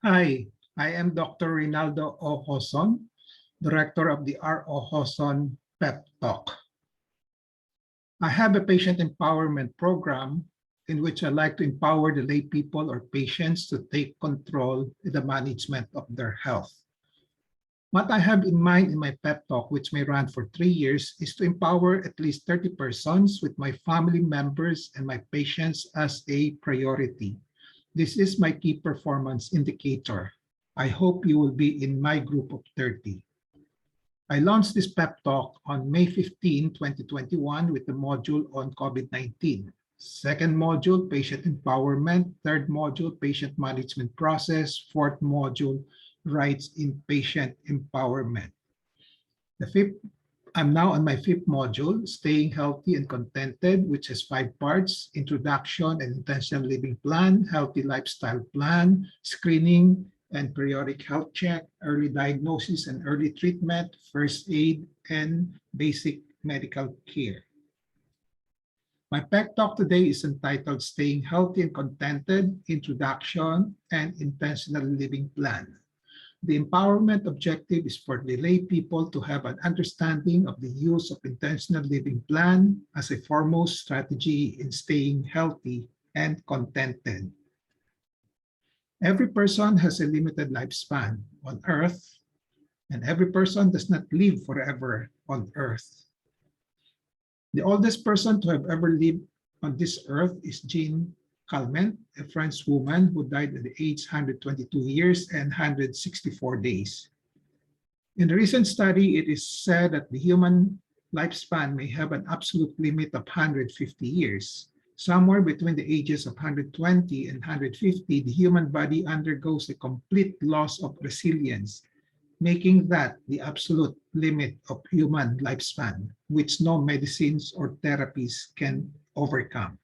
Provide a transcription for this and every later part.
Hi, I am Dr. Rinaldo ROJoson, Director of the ROJoson PEP TALK. I have a patient empowerment program in which I like to empower the lay people or patients to take control in the management of their health. What I have in mind in my PEP talk, which may run for 3 years, is to empower at least 30 persons with my family members and my patients as a priority. This is my key performance indicator. I hope you will be in my group of 30. I launched this PEP talk on May 15, 2021 with the module on COVID-19. Second module, patient empowerment. Third module, patient management process. Fourth module, rights in patient empowerment. I'm now on my fifth module, staying healthy and contented, which has 5 parts: introduction and intentional living plan, healthy lifestyle plan, screening and periodic health check, early diagnosis and early treatment, first aid, and basic medical care. My PEP talk today is entitled Staying Healthy and Contented, Introduction and Intentional Living Plan. The empowerment objective is for the lay people to have an understanding of the use of intentional living plan as a foremost strategy in staying healthy and contented. Every person has a limited lifespan on Earth, and every person does not live forever on Earth. The oldest person to have ever lived on this Earth is Jean Calment, a French woman who died at the age 122 years and 164 days. In a recent study, it is said that the human lifespan may have an absolute limit of 150 years. Somewhere between the ages of 120 and 150, the human body undergoes a complete loss of resilience, making that the absolute limit of human lifespan, which no medicines or therapies can overcome.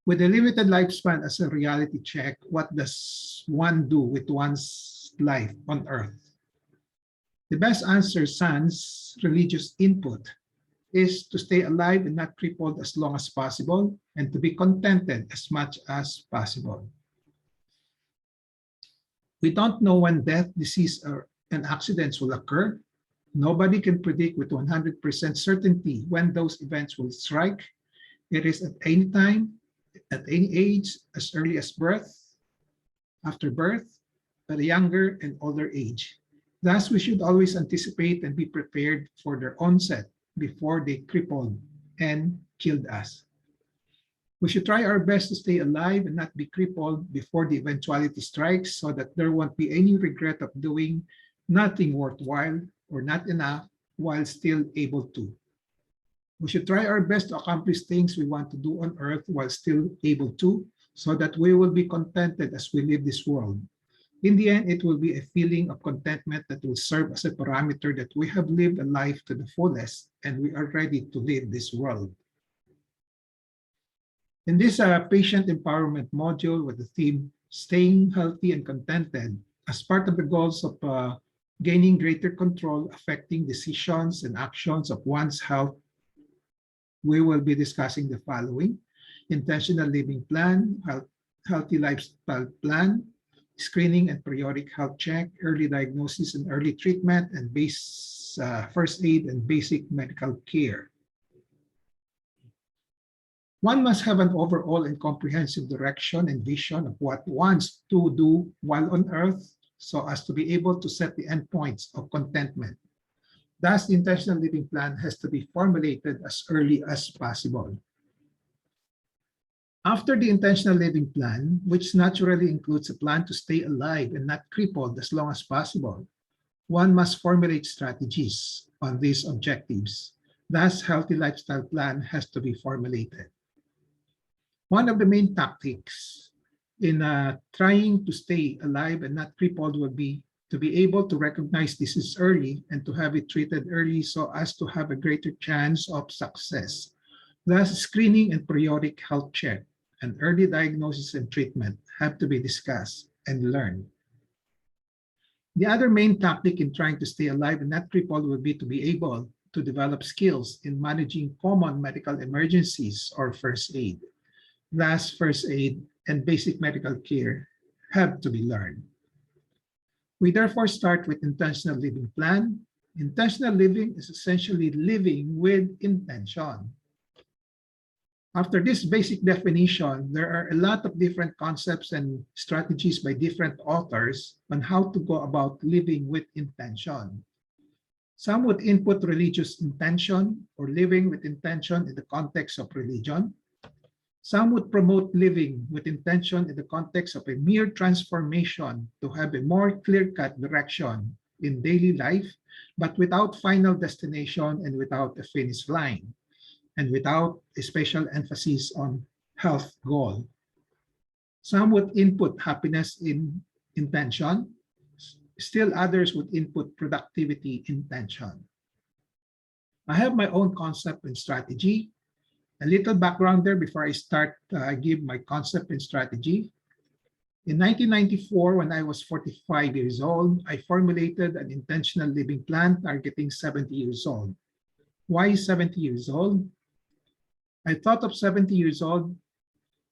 With a limited lifespan as a reality check, what does one do with one's life on Earth? The best answer, sans religious input, is to stay alive and not crippled as long as possible, and to be contented as much as possible. We don't know when death, disease, and accidents will occur. Nobody can predict with 100% certainty when those events will strike. It is at any time, at any age, as early as birth, after birth, at a younger and older age. Thus, we should always anticipate and be prepared for their onset before they crippled and killed us. We should try our best to stay alive and not be crippled before the eventuality strikes, so that there won't be any regret of doing nothing worthwhile or not enough while still able to. We should try our best to accomplish things we want to do on Earth while still able to, so that we will be contented as we live this world. In the end, it will be a feeling of contentment that will serve as a parameter that we have lived a life to the fullest and we are ready to live this world. In this patient empowerment module with the theme, Staying Healthy and Contented, as part of the goals of gaining greater control affecting decisions and actions of one's health, we will be discussing the following: intentional living plan, healthy lifestyle plan, screening and periodic health check, early diagnosis and early treatment, and first aid and basic medical care. One must have an overall and comprehensive direction and vision of what wants to do while on Earth, so as to be able to set the endpoints of contentment. Thus, the intentional living plan has to be formulated as early as possible. After the intentional living plan, which naturally includes a plan to stay alive and not crippled as long as possible, one must formulate strategies on these objectives. Thus, healthy lifestyle plan has to be formulated. One of the main tactics in trying to stay alive and not crippled would be to be able to recognize disease early and to have it treated early so as to have a greater chance of success. Thus, screening and periodic health check and early diagnosis and treatment have to be discussed and learned. The other main tactic in trying to stay alive and not crippled would be to be able to develop skills in managing common medical emergencies or first aid. Thus, first aid and basic medical care have to be learned. We therefore start with intentional living plan. Intentional living is essentially living with intention. After this basic definition, there are a lot of different concepts and strategies by different authors on how to go about living with intention. Some would input religious intention or living with intention in the context of religion. Some would promote living with intention in the context of a mere transformation to have a more clear-cut direction in daily life, but without final destination and without a finish line, and without a special emphasis on health goal. Some would input happiness in intention. Still others would input productivity intention. I have my own concept and strategy. A little background there before I start, give my concept and strategy. In 1994, when I was 45 years old, I formulated an intentional living plan targeting 70 years old. Why 70 years old? I thought of 70 years old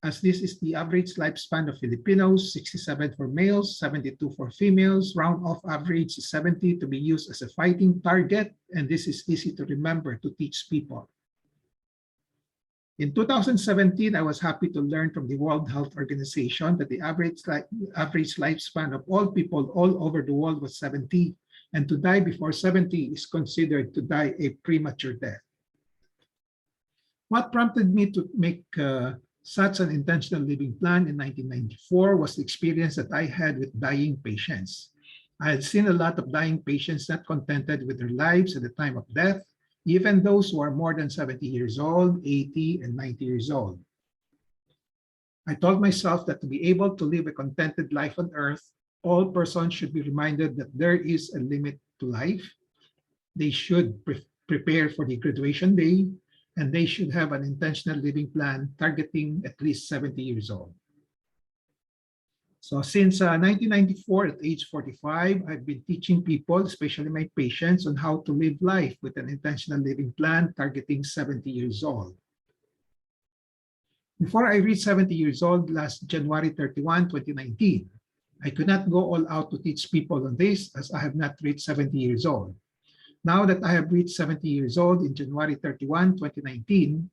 as this is the average lifespan of Filipinos, 67 for males, 72 for females, round off average is 70 to be used as a fighting target, and this is easy to remember to teach people. In 2017, I was happy to learn from the World Health Organization that the average lifespan of all people all over the world was 70, and to die before 70 is considered to die a premature death. What prompted me to make such an intentional living plan in 1994 was the experience that I had with dying patients. I had seen a lot of dying patients not contented with their lives at the time of death, even those who are more than 70 years old, 80, and 90 years old. I told myself that to be able to live a contented life on earth, all persons should be reminded that there is a limit to life. They should prepare for the graduation day, and they should have an intentional living plan targeting at least 70 years old. So since 1994, at age 45, I've been teaching people, especially my patients, on how to live life with an intentional living plan targeting 70 years old. Before I reached 70 years old last January 31, 2019, I could not go all out to teach people on this as I have not reached 70 years old. Now that I have reached 70 years old in January 31, 2019,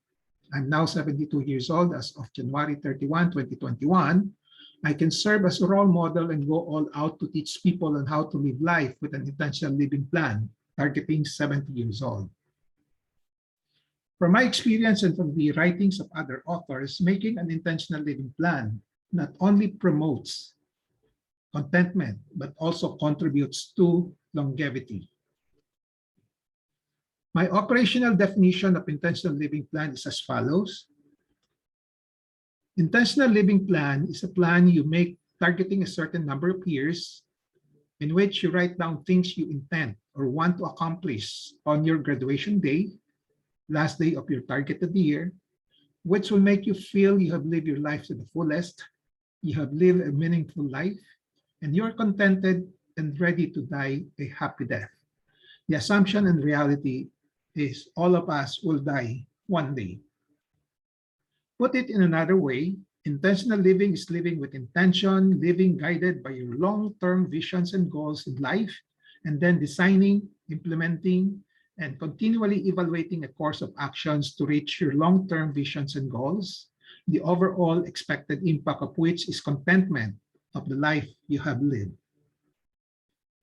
I'm now 72 years old as of January 31, 2021, I can serve as a role model and go all out to teach people on how to live life with an intentional living plan, targeting 70 years old. From my experience and from the writings of other authors, making an intentional living plan not only promotes contentment, but also contributes to longevity. My operational definition of intentional living plan is as follows. Intentional living plan is a plan you make targeting a certain number of years in which you write down things you intend or want to accomplish on your graduation day, last day of your targeted year, which will make you feel you have lived your life to the fullest, you have lived a meaningful life, and you're contented and ready to die a happy death. The assumption and reality is all of us will die one day. Put it in another way, intentional living is living with intention, living guided by your long-term visions and goals in life, and then designing, implementing, and continually evaluating a course of actions to reach your long-term visions and goals, the overall expected impact of which is contentment of the life you have lived.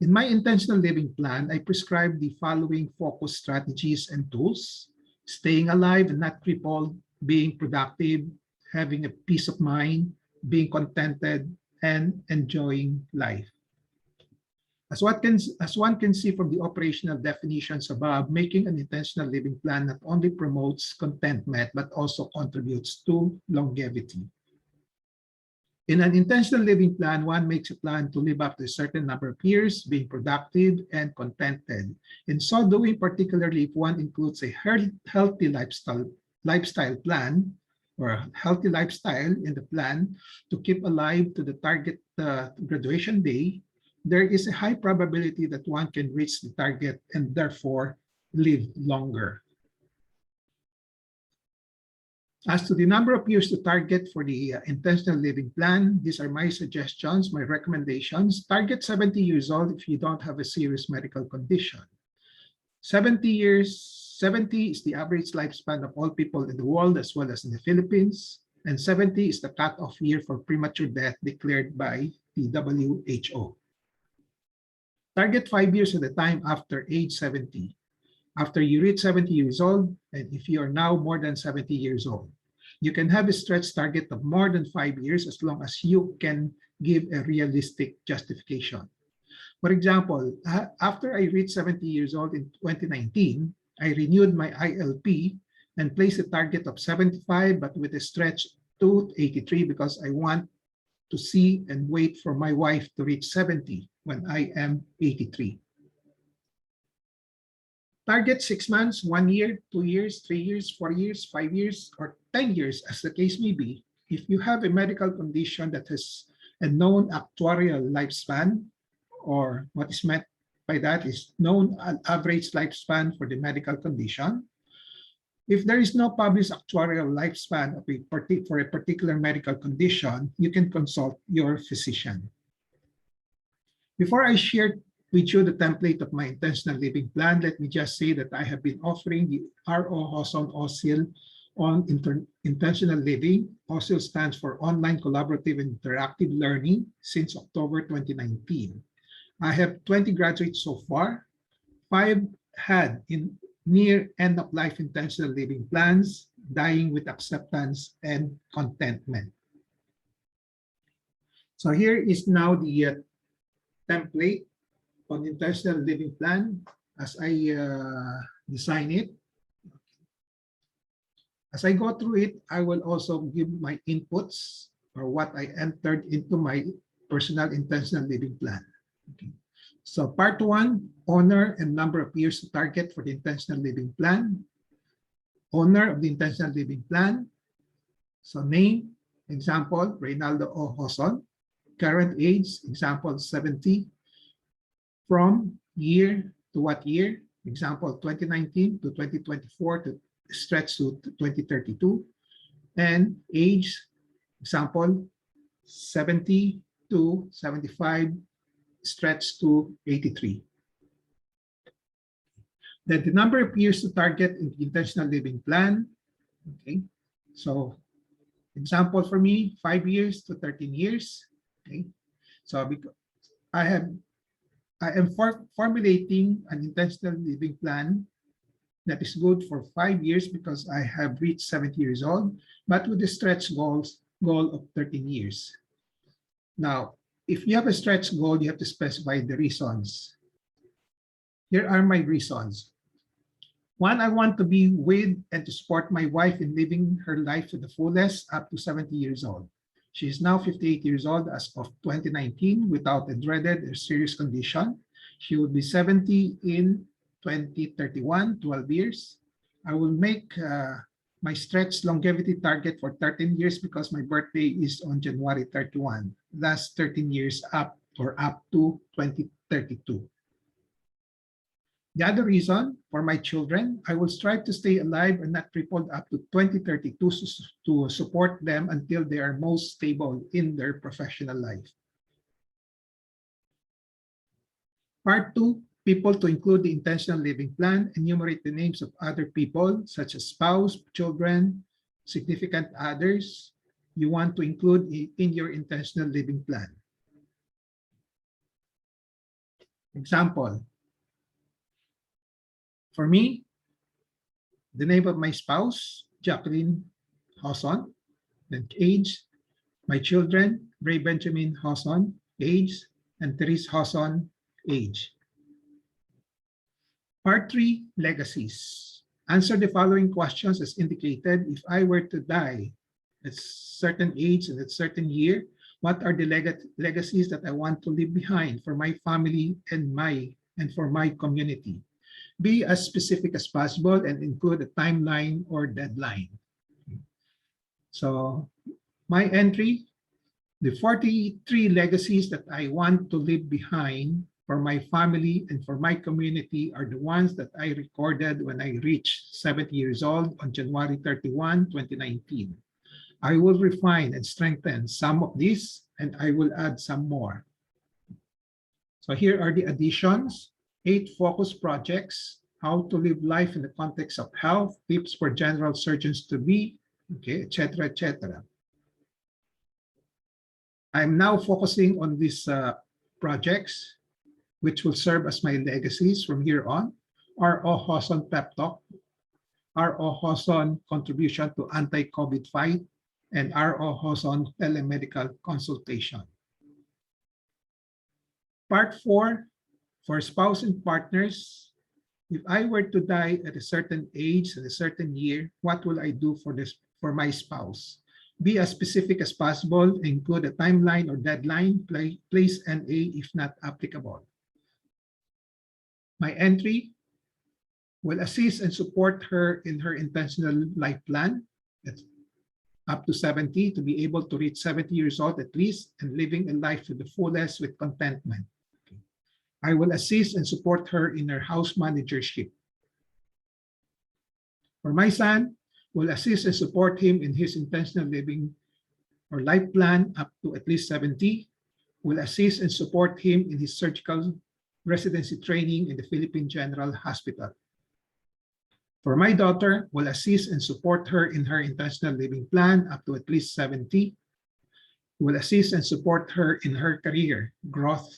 In my intentional living plan, I prescribe the following focus strategies and tools: staying alive and not crippled, being productive, having a peace of mind, being contented, and enjoying life. As one can see from the operational definitions above, making an intentional living plan not only promotes contentment, but also contributes to longevity. In an intentional living plan, one makes a plan to live up to a certain number of years, being productive and contented. In so doing, particularly if one includes a healthy lifestyle plan or a healthy lifestyle in the plan to keep alive to the target graduation day, there is a high probability that one can reach the target and therefore live longer. As to the number of years to target for the intentional living plan, these are my suggestions, my recommendations. Target 70 years old if you don't have a serious medical condition. 70 is the average lifespan of all people in the world as well as in the Philippines, and 70 is the cutoff year for premature death declared by the WHO. Target 5 years at a time after age 70. After you reach 70 years old, and if you are now more than 70 years old, you can have a stretch target of more than 5 years as long as you can give a realistic justification. For example, after I reached 70 years old in 2019, I renewed my ILP and placed a target of 75, but with a stretch to 83 because I want to see and wait for my wife to reach 70 when I am 83. Target 6 months, 1 year, 2 years, 3 years, 4 years, 5 years, or 10 years, as the case may be. If you have a medical condition that has a known actuarial lifespan, or what is meant by that is known average lifespan for the medical condition. If there is no published actuarial lifespan for a particular medical condition, you can consult your physician. Before I share with you the template of my intentional living plan, let me just say that I have been offering the ROJoson OSIL on intentional living. OSIL stands for Online Collaborative and Interactive Learning since October 2019. I have 20 graduates so far. 5 had in near end-of-life intentional living plans, dying with acceptance and contentment. So here is now the template on intentional living plan as I design it. As I go through it, I will also give my inputs or what I entered into my personal intentional living plan. Okay. So part 1, owner and number of years to target for the intentional living plan. Owner of the intentional living plan. So name, example, Reynaldo O. Joson. Current age, example, 70. From year to what year? Example, 2019 to 2024 to stretch to 2032. And age, example, 70 to 75, stretch to 83. Then the number of years to target in the intentional living plan. Okay, so example for me, 5 years to 13 years. Okay, so I am formulating an intentional living plan that is good for 5 years because I have reached 70 years old, but with the stretch goal of 13 years. Now, if you have a stretch goal, you have to specify the reasons. Here are my reasons. 1, I want to be with and to support my wife in living her life to the fullest up to 70 years old. She is now 58 years old as of 2019 without a dreaded or serious condition. She will be 70 in 2031, 12 years. I will make my stretch longevity target for 13 years because my birthday is on January 31. That's 13 years up to 2032. The other reason, for my children, I will strive to stay alive and not crippled up to 2032 to support them until they are most stable in their professional life. Part 2, people to include the intentional living plan. Enumerate the names of other people such as spouse, children, significant others you want to include in your intentional living plan. Example, for me, the name of my spouse, Jacqueline Joson, then age, my children, Ray Benjamin Joson, age, and Therese Joson, age. Part 3, legacies. Answer the following questions as indicated. If I were to die at a certain age and at a certain year, what are the legacies that I want to leave behind for my family and for my community? Be as specific as possible and include a timeline or deadline. So my entry, the 43 legacies that I want to leave behind for my family, and for my community are the ones that I recorded when I reached 70 years old on January 31, 2019. I will refine and strengthen some of these, and I will add some more. So here are the additions: 8 focus projects, how to live life in the context of health, tips for general surgeons to be, okay, etc., etc. I'm now focusing on these projects, which will serve as my legacies from here on: ROJoson PEP TALK, ROJoson Contribution to Anti-COVID Fight, and ROJoson Telemedical Consultation. Part 4, for spouse and partners. If I were to die at a certain age and a certain year, what will I do for my spouse? Be as specific as possible, include a timeline or deadline, place NA if not applicable. My entry will assist and support her in her intentional life plan, that's up to 70, to be able to reach 70 years old at least, and living a life to the fullest with contentment. I will assist and support her in her house managership. For my son, will assist and support him in his intentional living or life plan up to at least 70. Will assist and support him in his surgical residency training in the Philippine General Hospital. For my daughter, will assist and support her in her intentional living plan up to at least 70. Will assist and support her in her career, growth,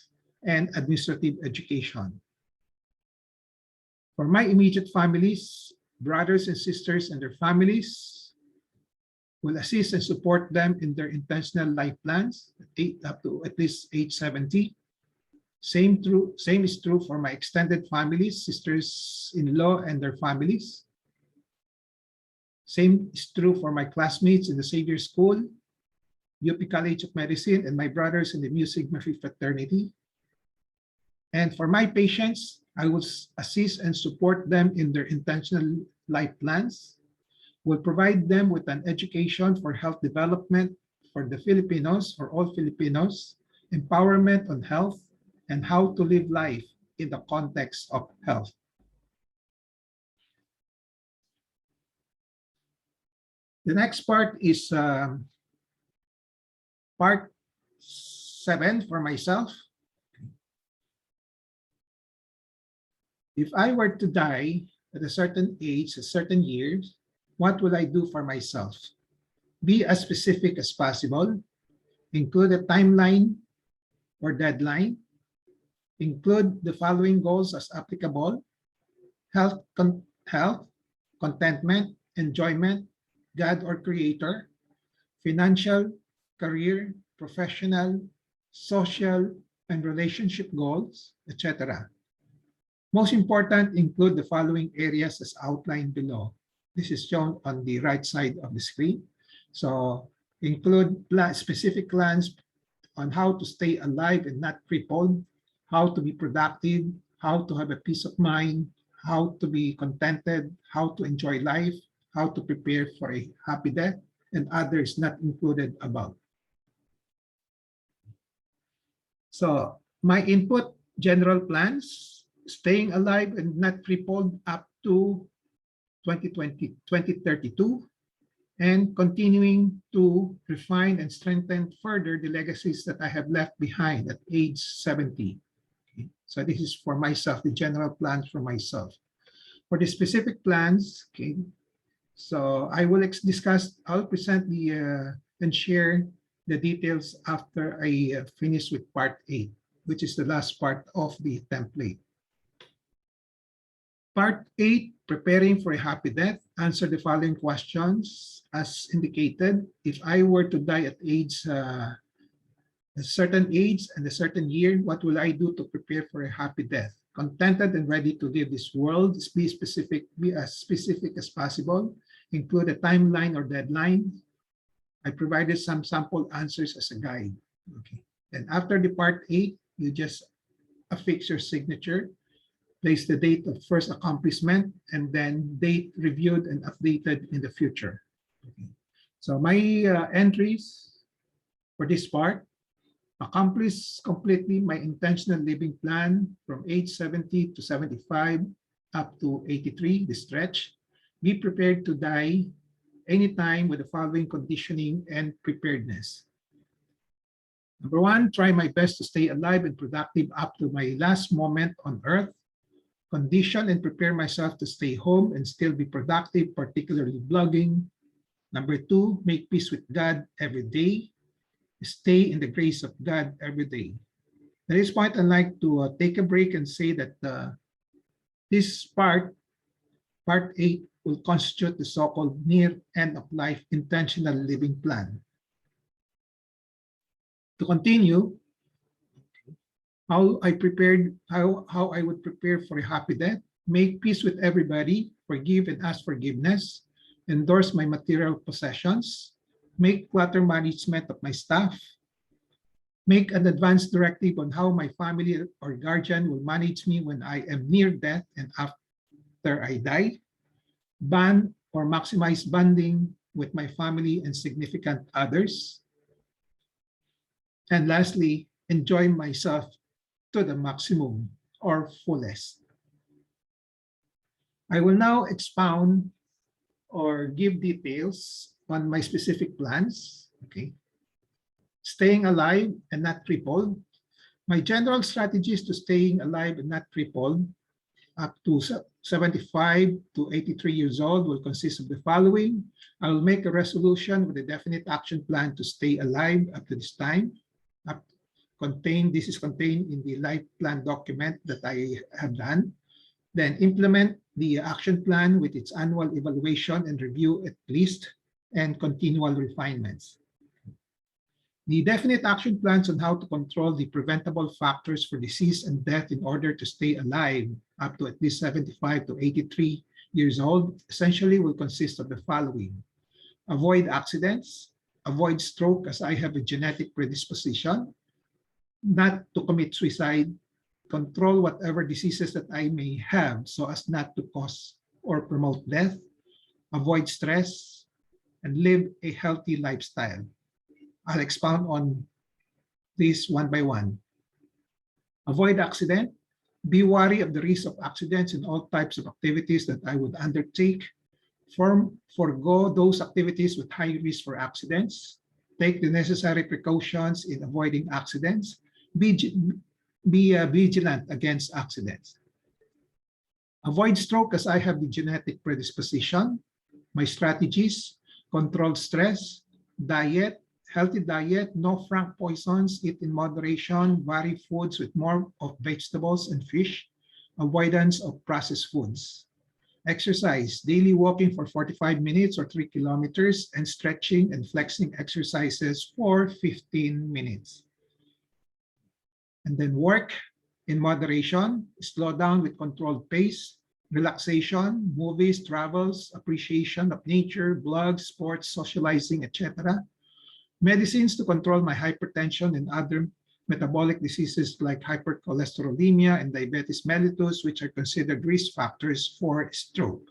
and administrative education. For my immediate families, brothers and sisters and their families, will assist and support them in their intentional life plans up to at least age 70. Same is true for my extended families, sisters-in-law and their families. Same is true for my classmates in the Xavier School, UP College of Medicine, and my brothers in the Mu Sigma Phi fraternity. And for my patients, I will assist and support them in their intentional life plans, will provide them with an education for health development for the Filipinos, for all Filipinos, empowerment on health, and how to live life in the context of health. The next part is part 7 for myself. If I were to die at a certain age, a certain years, what will I do for myself? Be as specific as possible. Include a timeline or deadline. Include the following goals as applicable: health, contentment, enjoyment, God or creator, financial, career, professional, social, and relationship goals, etc. Most important, include the following areas as outlined below. This is shown on the right side of the screen. So include specific plans on how to stay alive and not crippled, how to be productive, how to have a peace of mind, how to be contented, how to enjoy life, how to prepare for a happy death, and others not included above. So my input: general plans, staying alive and not crippled up to 2032, and continuing to refine and strengthen further the legacies that I have left behind at age 70. Okay. So this is for myself, the general plans for myself. For the specific plans, okay, so I will I'll present and share the details after I finish with part 8, which is the last part of the template. Part 8, preparing for a happy death. Answer the following questions as indicated. If I were to die at a certain age and a certain year, what will I do to prepare for a happy death? Contented and ready to leave this world. Be as specific as possible. Include a timeline or deadline. I provided some sample answers as a guide. Okay. And after the part 8, you just affix your signature, place the date of first accomplishment, and then date reviewed and updated in the future. Okay. So my entries for this part: Accomplish completely my intentional living plan from age 70 to 75 up to 83, the stretch. Be prepared to die anytime with the following conditioning and preparedness. Number one, try my best to stay alive and productive up to my last moment on earth. Condition and prepare myself to stay home and still be productive, particularly blogging. Number two, make peace with God every day. Stay in the grace of God every day. At this point, I'd like to take a break and say that this part 8, will constitute the so-called near end of life intentional living plan. To continue, how I would prepare for a happy death, make peace with everybody, forgive and ask forgiveness, endorse my material possessions, make clutter management of my staff, make an advance directive on how my family or guardian will manage me when I am near death and after I die, ban or maximize bonding with my family and significant others, and lastly, enjoy myself to the maximum or fullest. I will now expound or give details on my specific plans. Okay. Staying alive and not crippled. My general strategies to staying alive and not crippled up to 75 to 83 years old will consist of the following. I will make a resolution with a definite action plan to stay alive up to this time. This is contained in the life plan document that I have done. Then implement the action plan with its annual evaluation and review at least and continual refinements. The definite action plans on how to control the preventable factors for disease and death in order to stay alive up to at least 75 to 83 years old essentially will consist of the following. Avoid accidents, avoid stroke as I have a genetic predisposition, not to commit suicide, control whatever diseases that I may have so as not to cause or promote death, avoid stress, and live a healthy lifestyle. I'll expound on this one by one. Avoid accident. Be wary of the risk of accidents in all types of activities that I would undertake. Forgo those activities with high risk for accidents. Take the necessary precautions in avoiding accidents. Be vigilant against accidents. Avoid stroke as I have the genetic predisposition. My strategies: control stress, diet, healthy diet, no frank poisons, eat in moderation, vary foods with more of vegetables and fish, avoidance of processed foods. Exercise, daily walking for 45 minutes or 3 kilometers and stretching and flexing exercises for 15 minutes. And then work in moderation, slow down with controlled pace, relaxation, movies, travels, appreciation of nature, blogs, sports, socializing, etc. Medicines to control my hypertension and other metabolic diseases like hypercholesterolemia and diabetes mellitus, which are considered risk factors for stroke.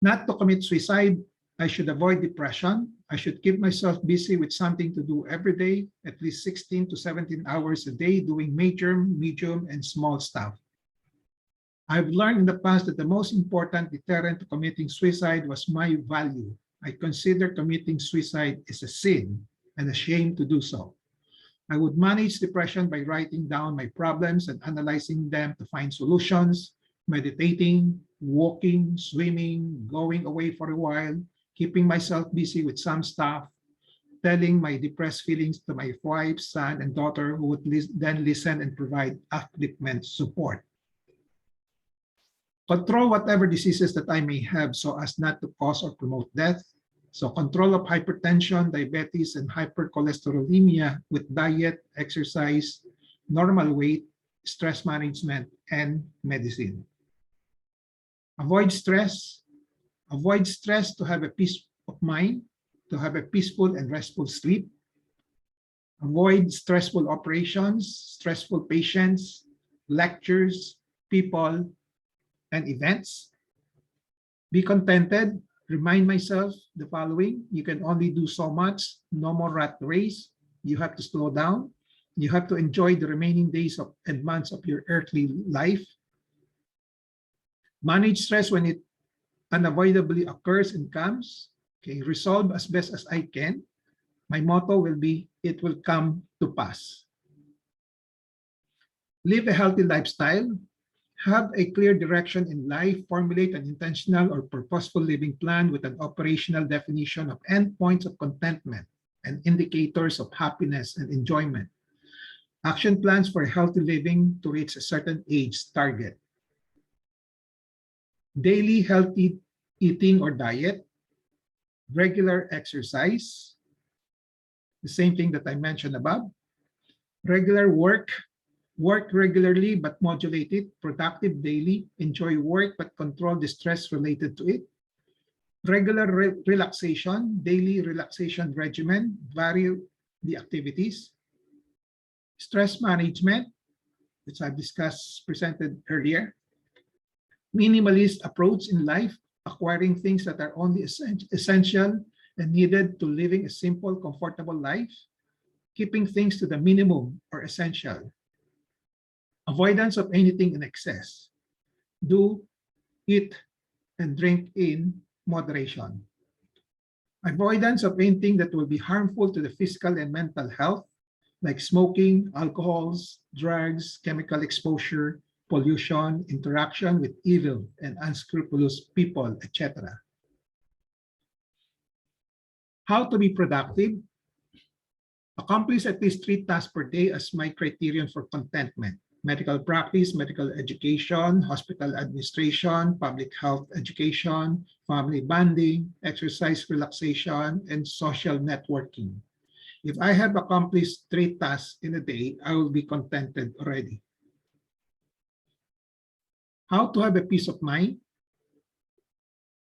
Not to commit suicide, I should avoid depression. I should keep myself busy with something to do every day, at least 16 to 17 hours a day, doing major, medium, and small stuff. I've learned in the past that the most important deterrent to committing suicide was my value. I consider committing suicide is a sin and a shame to do so. I would manage depression by writing down my problems and analyzing them to find solutions, meditating, walking, swimming, going away for a while, keeping myself busy with some stuff, telling my depressed feelings to my wife, son, and daughter, who would then listen and provide upliftment support. Control whatever diseases that I may have so as not to cause or promote death. So control of hypertension, diabetes, and hypercholesterolemia with diet, exercise, normal weight, stress management, and medicine. Avoid stress. Avoid stress to have a peace of mind, to have a peaceful and restful sleep. Avoid stressful operations, stressful patients, lectures, people, and events. Be contented. Remind myself the following: you can only do so much, no more rat race, You have to slow down. You have to enjoy the remaining days and months of your earthly life. Manage stress when it unavoidably occurs and comes. Okay, resolve as best as I can. My motto will be, it will come to pass. Live a healthy lifestyle. Have a clear direction in life. Formulate an intentional or purposeful living plan with an operational definition of endpoints of contentment and indicators of happiness and enjoyment. Action plans for healthy living to reach a certain age target. Daily healthy eating or diet. Regular exercise. The same thing that I mentioned above. Regular work. Work regularly but modulate it. Productive daily. Enjoy work but control the stress related to it. Regular relaxation. Daily relaxation regimen. Vary the activities. Stress management, which I've presented earlier. Minimalist approach in life. Acquiring things that are only essential and needed to living a simple, comfortable life. Keeping things to the minimum or essential. Avoidance of anything in excess. Do, eat, and drink in moderation. Avoidance of anything that will be harmful to the physical and mental health, like smoking, alcohols, drugs, chemical exposure, pollution, interaction with evil and unscrupulous people, etc. How to be productive? Accomplish at least 3 tasks per day as my criterion for contentment. Medical practice, medical education, hospital administration, public health education, family bonding, exercise relaxation, and social networking. If I have accomplished 3 tasks in a day, I will be contented already. How to have a peace of mind?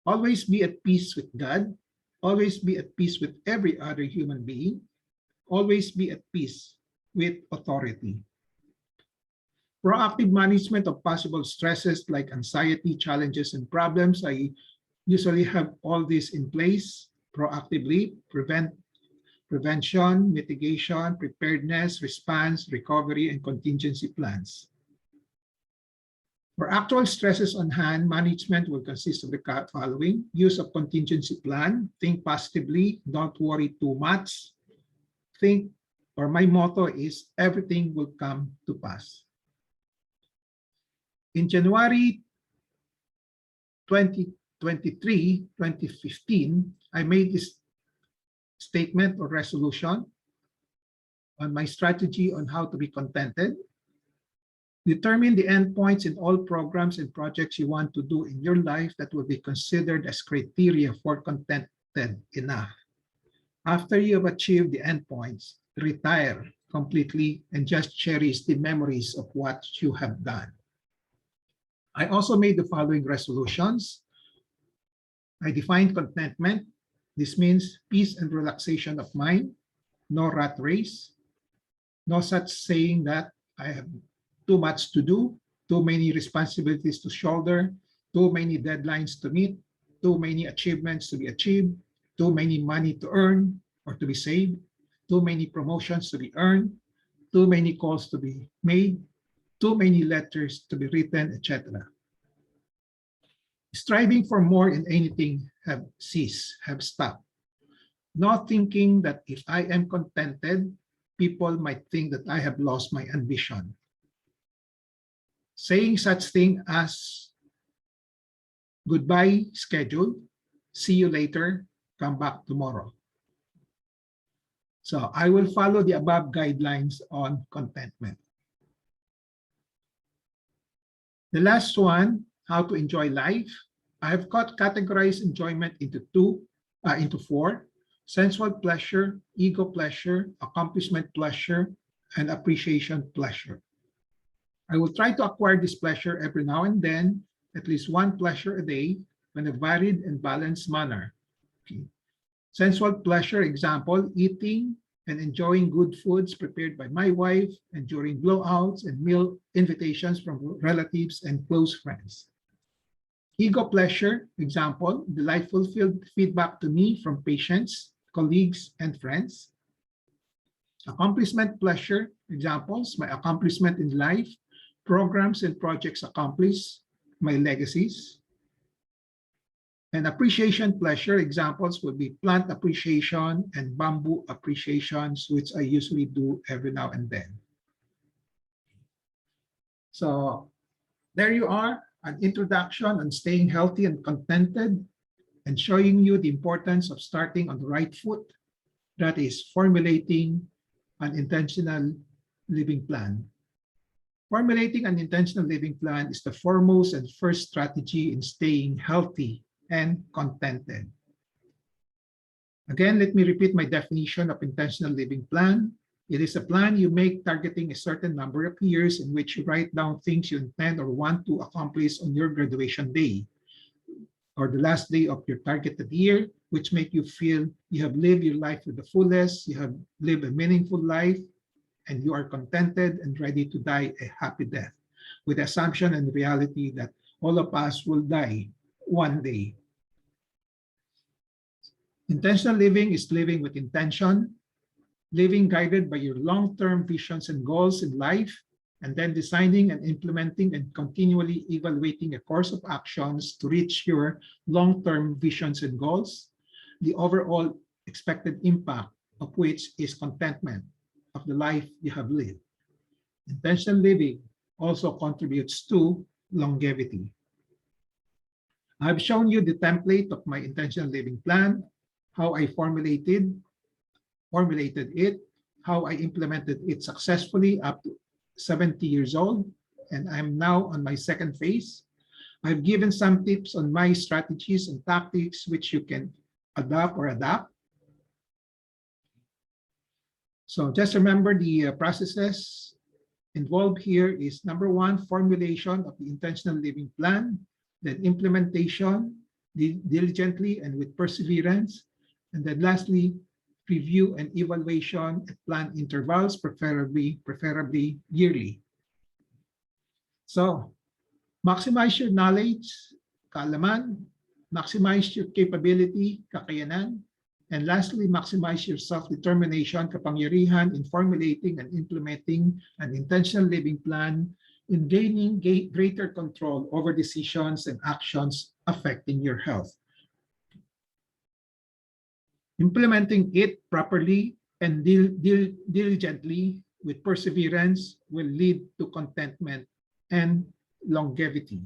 Always be at peace with God. Always be at peace with every other human being. Always be at peace with authority. Proactive management of possible stresses like anxiety, challenges, and problems. I usually have all this in place proactively. Prevention, mitigation, preparedness, response, recovery, and contingency plans. For actual stresses on hand, management will consist of the following: use of contingency plan, think positively, don't worry too much. My motto is, everything will come to pass. In January 2015, I made this statement or resolution on my strategy on how to be contented. Determine the endpoints in all programs and projects you want to do in your life that will be considered as criteria for contented enough. After you have achieved the endpoints, retire completely and just cherish the memories of what you have done. I also made the following resolutions. I defined contentment. This means peace and relaxation of mind, no rat race, no such saying that I have too much to do, too many responsibilities to shoulder, too many deadlines to meet, too many achievements to be achieved, too many money to earn or to be saved, too many promotions to be earned, too many calls to be made, too many letters to be written, etc. Striving for more in anything have ceased, have stopped. Not thinking that if I am contented, people might think that I have lost my ambition. Saying such thing as goodbye scheduled, see you later, come back tomorrow. So I will follow the above guidelines on contentment. The last one, how to enjoy life. I have categorized enjoyment into 4: sensual pleasure, ego pleasure, accomplishment pleasure, and appreciation pleasure. I will try to acquire this pleasure every now and then, at least 1 pleasure a day, in a varied and balanced manner. Okay. Sensual pleasure, example, eating and enjoying good foods prepared by my wife, and during blowouts and meal invitations from relatives and close friends. Ego pleasure, example, delightful feedback to me from patients, colleagues, and friends. Accomplishment, pleasure, examples, my accomplishment in life, programs and projects accomplished, my legacies. And appreciation, pleasure, examples would be plant appreciation and bamboo appreciations, which I usually do every now and then. So there you are, an introduction on staying healthy and contented and showing you the importance of starting on the right foot, that is formulating an intentional living plan. Formulating an intentional living plan is the foremost and first strategy in staying healthy and contented. Again, let me repeat my definition of intentional living plan. It is a plan you make targeting a certain number of years in which you write down things you intend or want to accomplish on your graduation day or the last day of your targeted year, which make you feel you have lived your life to the fullest, you have lived a meaningful life, and you are contented and ready to die a happy death, with the assumption and reality that all of us will die one day. Intentional living is living with intention, living guided by your long-term visions and goals in life, and then designing and implementing and continually evaluating a course of actions to reach your long-term visions and goals, the overall expected impact of which is contentment of the life you have lived. Intentional living also contributes to longevity. I've shown you the template of my intentional living plan, how I formulated it, how I implemented it successfully up to 70 years old, and I'm now on my second phase. I've given some tips on my strategies and tactics which you can adopt or adapt. So just remember the processes involved here is number one, formulation of the intentional living plan, then implementation diligently and with perseverance, and then lastly, review and evaluation at plan intervals, preferably yearly. So maximize your knowledge, kaalaman, maximize your capability, kakayanan, and lastly, maximize your self-determination, kapangyarihan in formulating and implementing an intentional living plan in gaining greater control over decisions and actions affecting your health. Implementing it properly and diligently with perseverance will lead to contentment and longevity.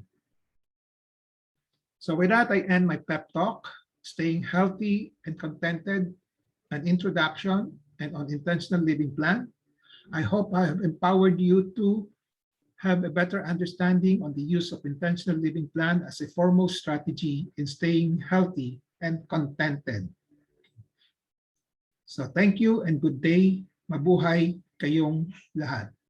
So with that, I end my pep talk, staying healthy and contented, an introduction, and on intentional living plan. I hope I have empowered you to have a better understanding on the use of intentional living plan as a foremost strategy in staying healthy and contented. So thank you and good day. Mabuhay kayong lahat.